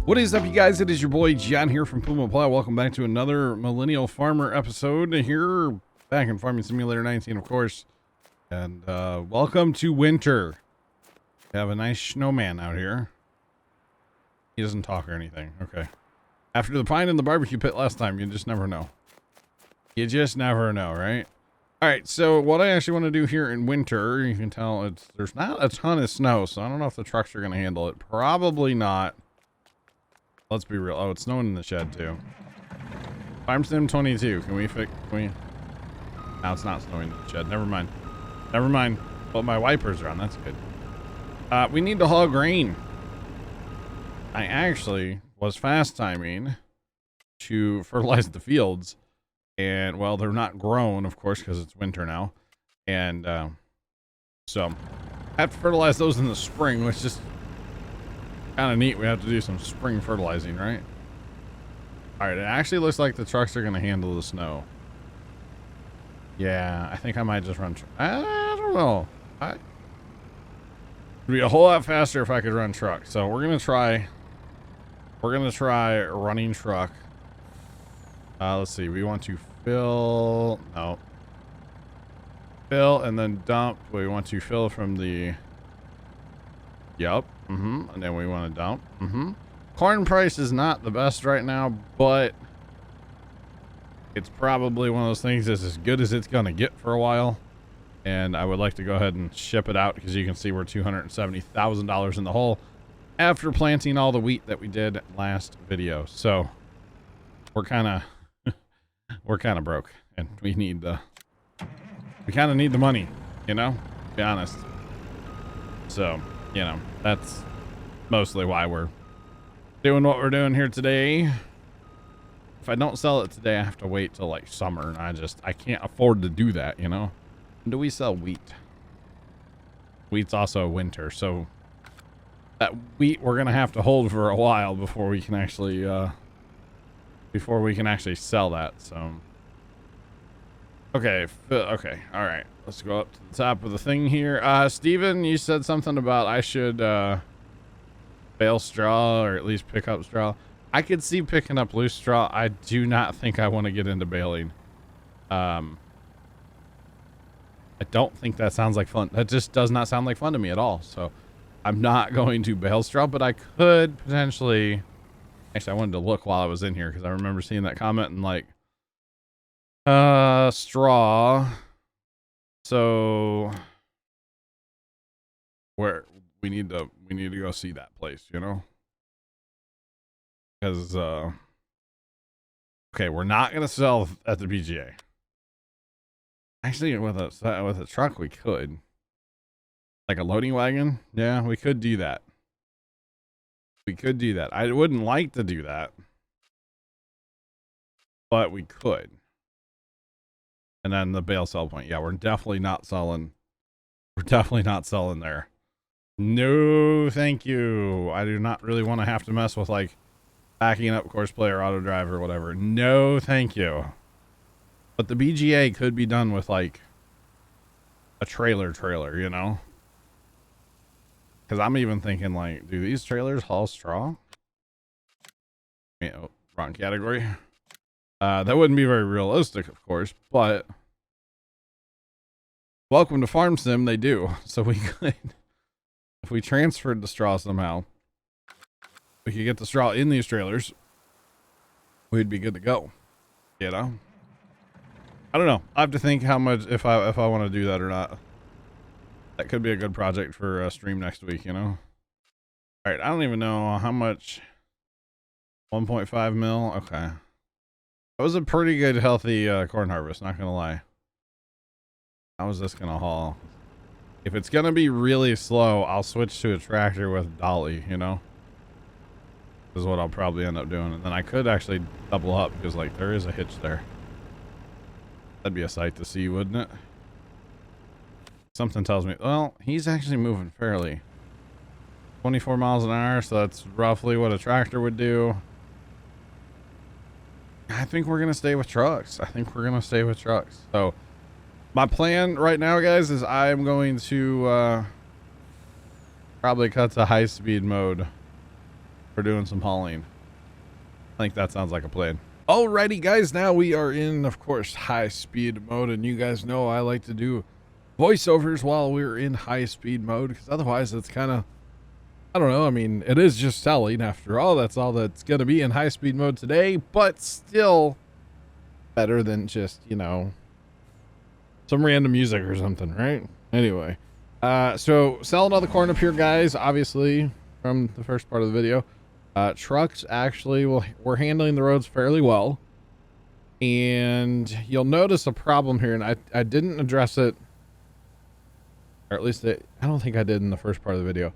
What is up, you guys? It is your boy John here from Puma Plow. Welcome back to another Millennial Farmer episode here back in Farming Simulator 19, of course. And welcome to winter. We have a nice snowman out here. He doesn't talk or anything. Okay. After the pine in the barbecue pit last time, you just never know. You just never know, right? All right, so what I actually want to do here in winter, you can tell there's not a ton of snow, so I don't know if the trucks are going to handle it. Probably not. Let's be real. Oh, it's snowing in the shed too. Farm Sim 22. Can we? No, it's not snowing in the shed. Never mind. Never mind. But my wipers are on. That's good. We need to haul grain. I actually was fast timing to fertilize the fields, and well, they're not grown, of course, because it's winter now, and so I have to fertilize those in the spring, which is kind of neat. We have to do some spring fertilizing, right? All right, it actually looks like the trucks are going to handle the snow. Yeah, I think I might just run. I don't know. It'd be a whole lot faster if I could run truck. So we're gonna try. We're gonna try running truck. Let's see. We want to fill. No. Fill and then dump. We want to fill from the. Yep. And then we want to dump. Corn price is not the best right now, but it's probably one of those things that's as good as it's going to get for a while. And I would like to go ahead and ship it out because you can see we're $270,000 in the hole after planting all the wheat that we did last video. So we're kind of broke, and we kind of need the money, you know, to be honest. So, you know, that's mostly why we're doing what we're doing here today. If I don't sell it today, I have to wait till like summer, and I can't afford to do that, you know. When do we sell wheat? Wheat's also winter, so that wheat we're gonna have to hold for a while before we can actually sell that. So okay, all right, let's go up to the top of the thing here. Steven, you said something about I should bale straw, or at least pick up straw. I could see picking up loose straw. I do not think I want to get into baling. I don't think that sounds like fun. That just does not sound like fun to me at all. So I'm not going to bale straw, but I could potentially. Actually, I wanted to look while I was in here because I remember seeing that comment and like straw. So where we need to go see that place, you know? Because okay, we're not gonna sell at the BGA. Actually, with a truck, we could, like a loading wagon. Yeah, we could do that. We could do that. I wouldn't like to do that, but we could. And then the bale sell point. Yeah, we're definitely not selling. We're definitely not selling there. No, thank you. I do not really want to have to mess with like backing up course player, auto drive, or whatever. No, thank you. But the BGA could be done with like a trailer, you know? Because I'm even thinking like, do these trailers haul straw? Oh, wrong category. That wouldn't be very realistic, of course, but welcome to Farm Sim, they do. So we could, if we transferred the straw somehow, we could get the straw in these trailers, we'd be good to go, you know? I don't know. I have to think how much, if I want to do that or not. That could be a good project for stream next week, you know? All right. I don't even know how much. 1.5 mil. Okay. That was a pretty good, healthy corn harvest. Not going to lie. How is this going to haul? If it's going to be really slow, I'll switch to a tractor with dolly, you know? This is what I'll probably end up doing. And then I could actually double up because like there is a hitch there. That'd be a sight to see, wouldn't it? Something tells me, well, he's actually moving fairly. 24 miles an hour, so that's roughly what a tractor would do. I think we're going to stay with trucks. So my plan right now, guys, is I'm going to probably cut to high speed mode for doing some hauling. I think that sounds like a plan. Alrighty, guys, now we are in, of course, high speed mode, and you guys know I like to do voiceovers while we're in high speed mode, because otherwise it's kind of, I don't know, I mean, it is just selling after all. That's all that's going to be in high speed mode today, but still better than just, you know, some random music or something, right? Anyway, so selling all the corn up here, guys, obviously from the first part of the video. Trucks actually we're handling the roads fairly well, and you'll notice a problem here, and I didn't address it, or at least I don't think I did in the first part of the video.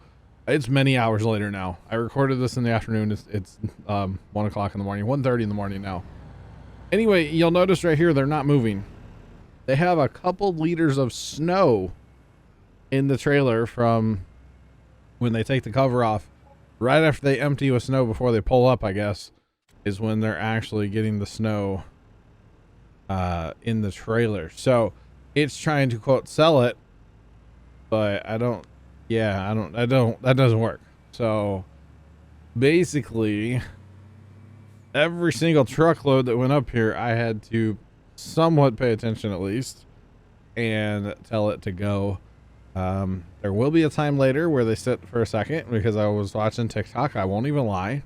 It's many hours later now. I recorded this in the afternoon. It's 1 o'clock in the morning, 1:30 in the morning now. Anyway, you'll notice right here they're not moving. They have a couple liters of snow in the trailer from when they take the cover off. Right after they empty with snow before they pull up, I guess, is when they're actually getting the snow in the trailer. So it's trying to, quote, sell it, but that doesn't work. So basically every single truckload that went up here, I had to somewhat pay attention at least and tell it to go. There will be a time later where they sit for a second because I was watching TikTok. I won't even lie.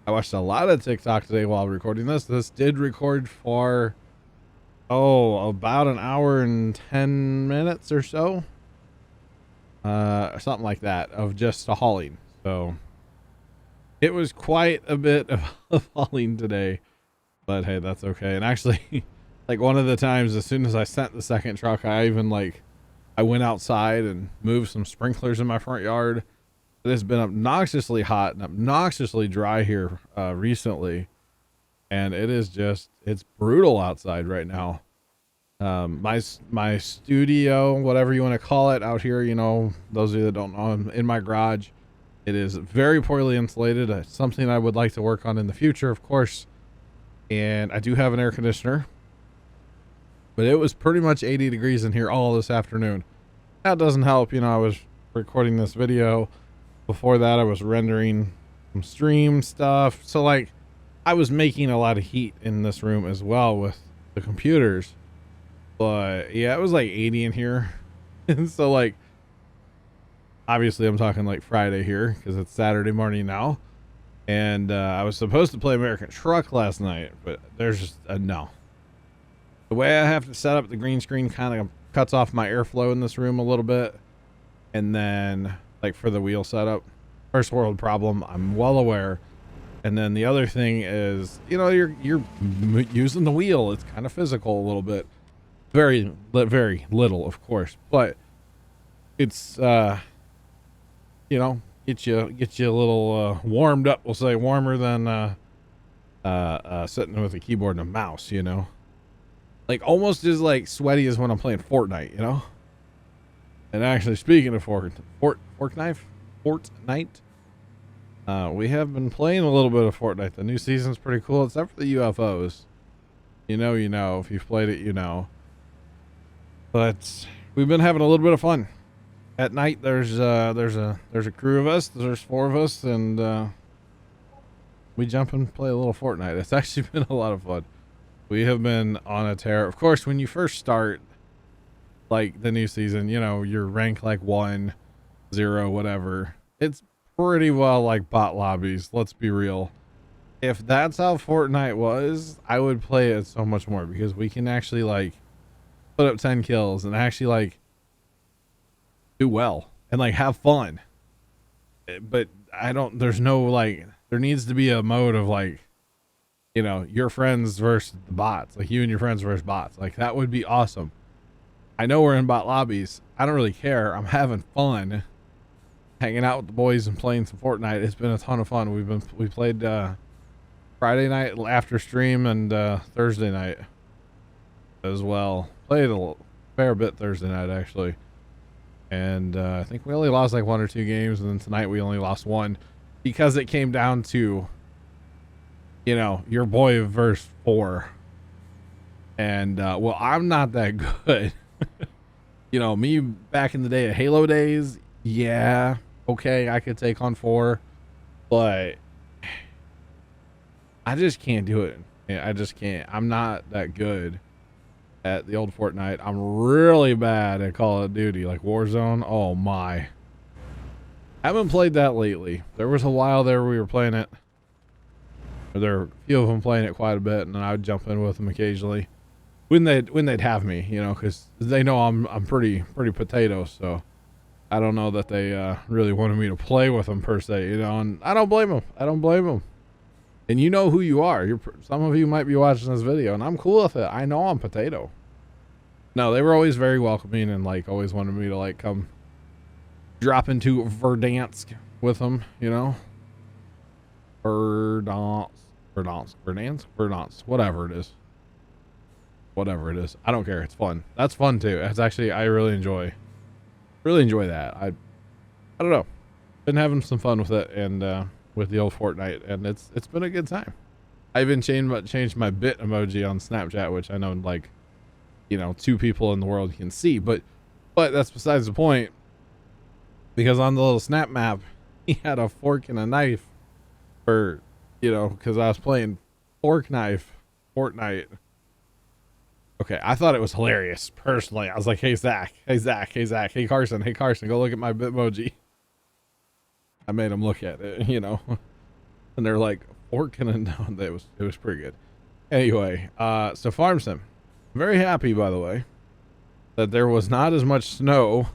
I watched a lot of TikTok today while recording this. This did record for, about an hour and 10 minutes or so. Something like that of just hauling. So it was quite a bit of hauling today, but hey, that's okay. And actually, like one of the times, as soon as I sent the second truck, I went outside and moved some sprinklers in my front yard. It has been obnoxiously hot and obnoxiously dry here recently, and it's brutal outside right now. My studio, whatever you want to call it, out here, you know, those of you that don't know, I'm in my garage. It is very poorly insulated. It's something I would like to work on in the future, of course. And I do have an air conditioner, but it was pretty much 80 degrees in here all this afternoon. That doesn't help. You know, I was recording this video. Before that, I was rendering some stream stuff. So like I was making a lot of heat in this room as well with the computers. But yeah, it was like 80 in here. And so like, obviously I'm talking like Friday here because it's Saturday morning now. And I was supposed to play American Truck last night, but there's just no. The way I have to set up the green screen kind of cuts off my airflow in this room a little bit. And then like for the wheel setup, first world problem, I'm well aware. And then the other thing is, you know, you're using the wheel. It's kind of physical a little bit. Very little, of course, but it's, you know, get you a little warmed up. We'll say warmer than sitting with a keyboard and a mouse, you know. Like almost as like sweaty as when I'm playing Fortnite, you know? And actually, speaking of Fortnite, we have been playing a little bit of Fortnite. The new season's pretty cool, except for the UFOs. You know, if you've played it, you know. But we've been having a little bit of fun. At night, there's a crew of us. There's 4 of us, and we jump and play a little Fortnite. It's actually been a lot of fun. We have been on a tear. Of course, when you first start, like the new season, you know, you're ranked like 1, 0, whatever. It's pretty well like bot lobbies. Let's be real. If that's how Fortnite was, I would play it so much more because we can actually like put up 10 kills and actually like do well and like have fun. But there's no like, there needs to be a mode of like, you know, your friends versus the bots, like you and your friends versus bots. Like that would be awesome. I know we're in bot lobbies. I don't really care. I'm having fun hanging out with the boys and playing some Fortnite. It's been a ton of fun. We played Friday night after stream and Thursday night as well. Played a fair bit Thursday night actually. And I think we only lost like 1 or 2 games, and then tonight we only lost 1 because it came down to, you know, your boy verse 4. And well, I'm not that good. You know, me back in the day of Halo days, yeah, okay, I could take on 4, but I just can't do it. I just can't. I'm not that good at the old Fortnite. I'm really bad at Call of Duty, like Warzone. Oh my. I haven't played that lately. There was a while there we were playing it. There were a few of them playing it quite a bit, and then I would jump in with them occasionally when they'd have me, you know, because they know I'm pretty potato. So I don't know that they really wanted me to play with them per se, you know. And I don't blame them. I don't blame them. And you know who you are. Some of you might be watching this video, and I'm cool with it. I know I'm potato. No, they were always very welcoming and like always wanted me to like come drop into Verdansk with them, you know. Verdansk, whatever it is. I don't care. It's fun. That's fun too. It's actually, I really enjoy that. I don't know. Been having some fun with it and with the old Fortnite, and it's been a good time. I even changed my bit emoji on Snapchat, which I know like, you know, 2 people in the world can see, but that's besides the point, because on the little snap map, he had a fork and a knife for, you know, because I was playing fork knife Fortnite. Okay, I thought it was hilarious personally. I was like, hey Zach, hey Carson, go look at my Bitmoji. I made them look at it, you know, and they're like, fork and a no. It was pretty good. Anyway, so farm sim. Very happy, by the way, that there was not as much snow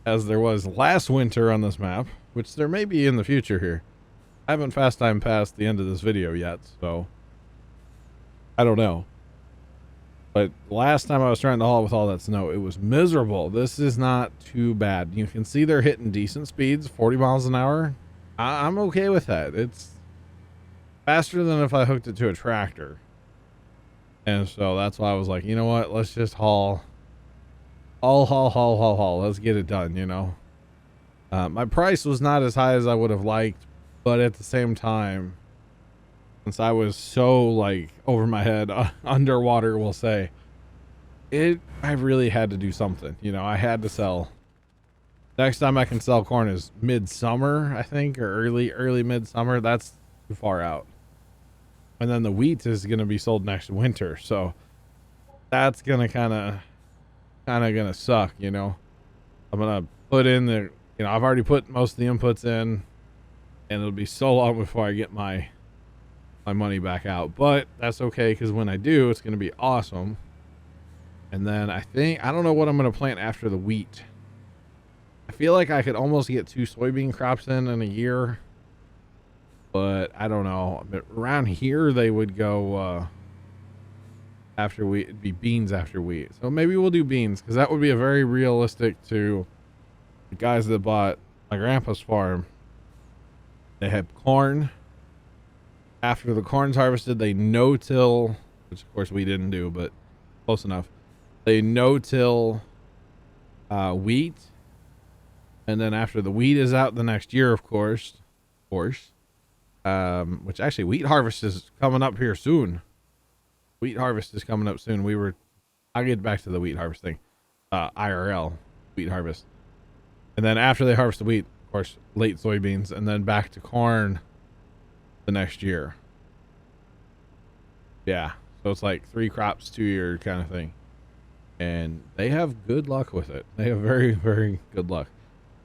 as there was last winter on this map, which there may be in the future here. I haven't fast time past the end of this video yet, so I don't know. But last time I was trying to haul with all that snow, it was miserable. This is not too bad. You can see they're hitting decent speeds, 40 miles an hour. I'm okay with that. It's faster than if I hooked it to a tractor. And so that's why I was like, you know what? Let's just haul. Let's get it done, you know. My price was not as high as I would have liked, but at the same time, since I was so like over my head, underwater, we'll say, I really had to do something. You know, I had to sell. Next time I can sell corn is midsummer, I think, or early midsummer. That's too far out. And then the wheat is going to be sold next winter. So that's going to kind of going to suck, you know. I'm going to put in the, you know, I've already put most of the inputs in, and it'll be so long before I get my money back out, but that's okay, because when I do, it's going to be awesome. And then I don't know what I'm going to plant after the wheat. I feel like I could almost get 2 soybean crops in a year, but I don't know. But around here they would go after wheat. It'd be beans after wheat, so maybe we'll do beans, because that would be a very realistic to the guys that bought my grandpa's farm. They had corn. After the corn's harvested, they no-till, which of course we didn't do, but close enough. They no-till wheat, and then after the wheat is out the next year, of course, which actually wheat harvest is coming up here soon. Wheat harvest is coming up soon. I'll get back to the wheat harvest thing, IRL wheat harvest, and then after they harvest the wheat, of course, late soybeans, and then back to corn the next year. Yeah, so it's like 3 crops 2 year kind of thing, and they have good luck with it. They have very, very good luck.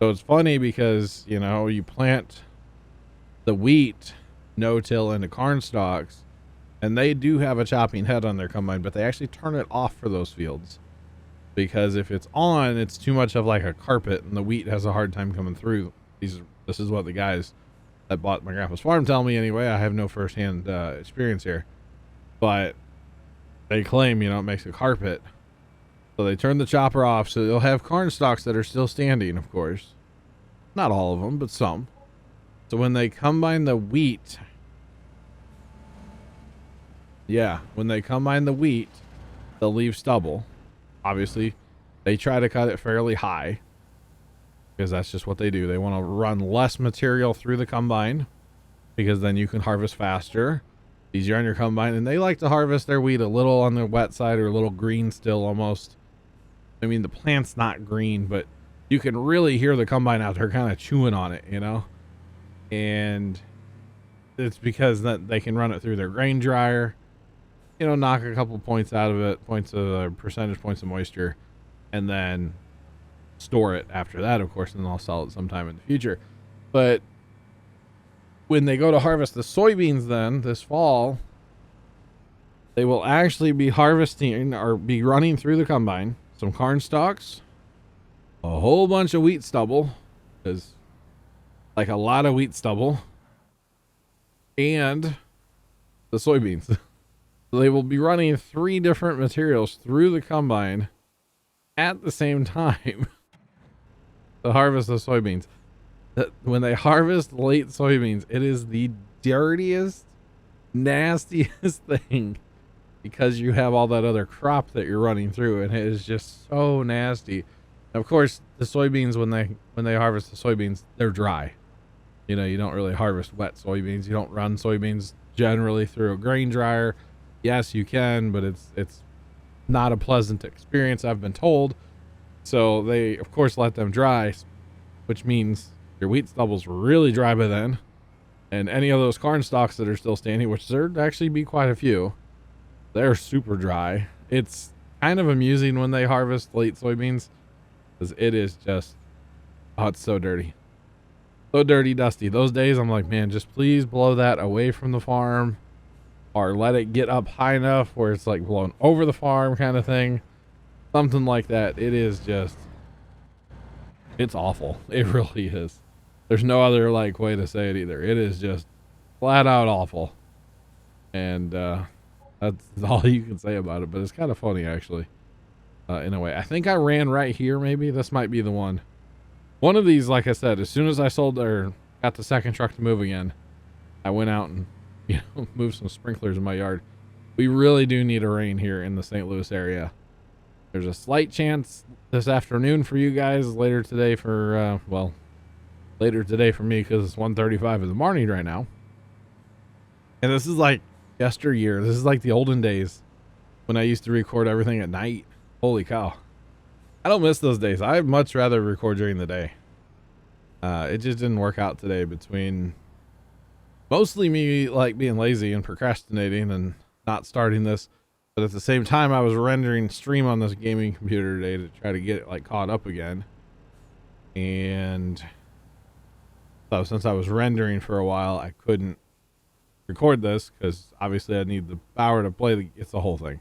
So it's funny because, you know, you plant the wheat no-till into corn stalks, and they do have a chopping head on their combine, but they actually turn it off for those fields, because if it's on, it's too much of like a carpet, and the wheat has a hard time coming through. This is what the guys that bought my grandpa's farm tell me anyway. I have no firsthand experience here, but they claim, you know, it makes a carpet. So they turn the chopper off, so they'll have corn stalks that are still standing, of course. Not all of them, but some. So when they combine the wheat, when they combine the wheat, they'll leave stubble. Obviously, they try to cut it fairly high, because that's just what they do. They want to run less material through the combine, because then you can harvest faster, easier on your combine. And they like to harvest their wheat a little on the wet side, or a little green still almost. I mean, the plant's not green, but you can really hear the combine out there kind of chewing on it, you know. And it's because that they can run it through their grain dryer, you know, knock a couple points out of it, percentage points of moisture, and then store it after that, of course, and then I'll sell it sometime in the future. But when they go to harvest the soybeans then this fall, they will actually be harvesting or be running through the combine some corn stalks, a whole bunch of wheat stubble, is like a lot of wheat stubble, and the soybeans. So they will be running 3 different materials through the combine at the same time to harvest the soybeans. When they harvest late soybeans, it is the dirtiest, nastiest thing, because you have all that other crop that you're running through, and it is just so nasty. Of course, the soybeans, when they harvest the soybeans, they're dry. You know, you don't really harvest wet soybeans. You don't run soybeans generally through a grain dryer. Yes, you can, but it's not a pleasant experience, I've been told. So they, of course, let them dry, which means your wheat stubble's really dry by then. And any of those corn stalks that are still standing, which there'd actually be quite a few, they're super dry. It's kind of amusing when they harvest late soybeans, because it is just, oh, it's so dirty. So dirty, dusty. Those days I'm like, man, just please blow that away from the farm, or let it get up high enough where it's like blown over the farm kind of thing. Something like that. It is just, it's awful. It really is. There's no other like way to say it either. It is just flat out awful. And that's all you can say about it, but it's kind of funny actually, in a way. I think I ran right here. Maybe this might be the one. One of these, like I said, as soon as I sold or got the second truck to move again, I went out and, you know, moved some sprinklers in my yard. We really do need a rain here in the St. Louis area. There's a slight chance this afternoon for you guys, later today for, later today for me, because it's 1:35 in the morning right now. And this is like yesteryear. This is like the olden days when I used to record everything at night. Holy cow. I don't miss those days. I'd much rather record during the day. It just didn't work out today, between mostly me like being lazy and procrastinating and not starting this. But at the same time, I was rendering stream on this gaming computer today to try to get it like caught up again. And so since I was rendering for a while, I couldn't record this because obviously I need the power to play it's the whole thing.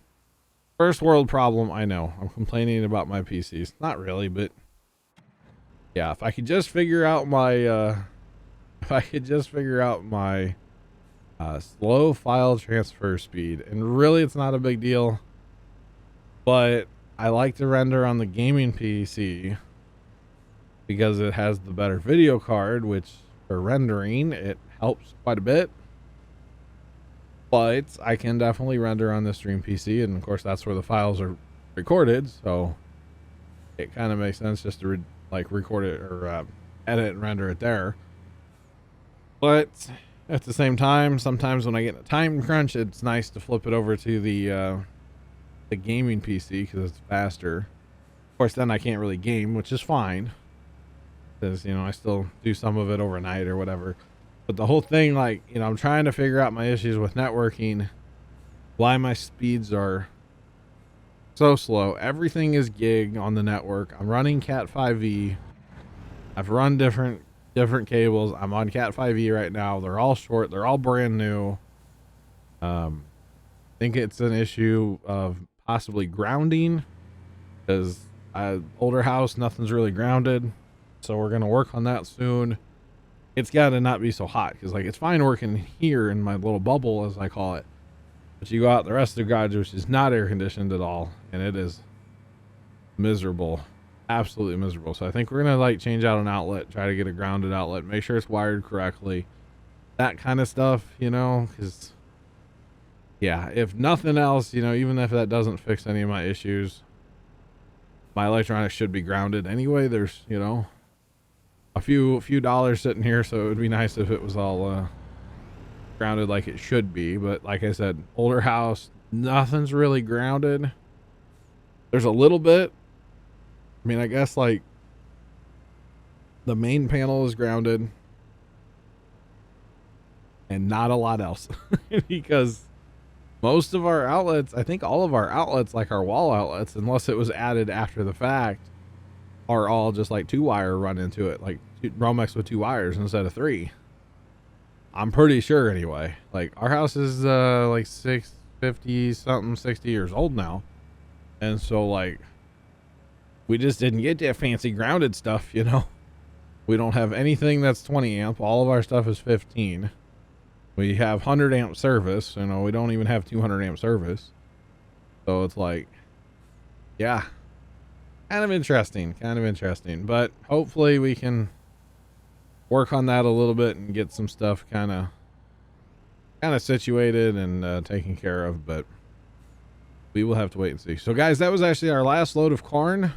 First world problem, I know. I'm complaining about my PCs. Not really, but yeah, if I could just figure out my slow file transfer speed, and really it's not a big deal, but I like to render on the gaming PC because it has the better video card, which for rendering it helps quite a bit. But I can definitely render on the stream PC, and of course that's where the files are recorded, so it kind of makes sense just to record it or edit and render it there. But at the same time, sometimes when I get in a time crunch, it's nice to flip it over to the gaming PC because it's faster. Of course, then I can't really game, which is fine, because, you know, I still do some of it overnight or whatever. But the whole thing, like, you know, I'm trying to figure out my issues with networking, why my speeds are so slow. Everything is gig on the network. I'm running Cat 5e. I've run different cables. I'm on Cat 5e right now. They're all short. They're all brand new. I think it's an issue of possibly grounding, because older house, nothing's really grounded. So we're going to work on that soon. It's got to not be so hot, because like it's fine working here in my little bubble, as I call it, but you go out the rest of the garage, which is not air conditioned at all, and it is miserable, absolutely miserable. So I think we're gonna like change out an outlet, try to get a grounded outlet, make sure it's wired correctly, that kind of stuff, you know, because yeah, if nothing else, you know, even if that doesn't fix any of my issues, my electronics should be grounded anyway. There's, you know, a few dollars sitting here, so it would be nice if it was all grounded like it should be. But like I said, older house, nothing's really grounded. There's a little bit. I mean, I guess like the main panel is grounded, and not a lot else. Because most of our outlets, I think all of our outlets, like our wall outlets, unless it was added after the fact, are all just like 2-wire run into it, like Romex with 2 wires instead of 3. I'm pretty sure anyway. Like our house is like 50 something, 60 years old now. And so like we just didn't get that fancy grounded stuff, you know. We don't have anything that's 20 amp. All of our stuff is 15. We have 100 amp service, you know, we don't even have 200 amp service. So it's like, yeah, kind of interesting, but hopefully we can work on that a little bit and get some stuff kind of situated and taken care of, but we will have to wait and see. So guys, that was actually our last load of corn.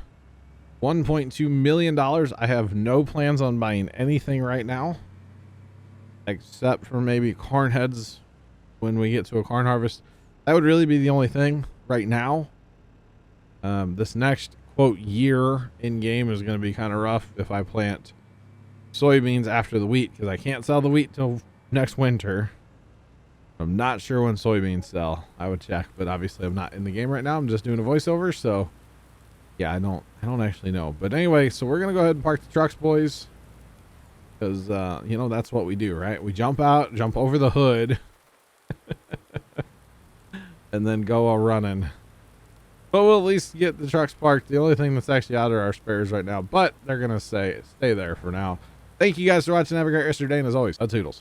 $1.2 million. I have no plans on buying anything right now, except for maybe corn heads when we get to a corn harvest. That would really be the only thing right now. This next quote year in game is going to be kind of rough if I plant soybeans after the wheat, because I can't sell the wheat till next winter. I'm not sure when soybeans sell. I would check, but obviously I'm not in the game right now. I'm just doing a voiceover, so yeah, I don't actually know. But anyway, so we're gonna go ahead and park the trucks, boys, because you know, that's what we do, right? We jump out, jump over the hood and then go all running. But we'll at least get the trucks parked. The only thing that's actually out are our spares right now, but they're gonna stay there for now. Thank you guys for watching. Have a great rest of your day, and as always, toodles.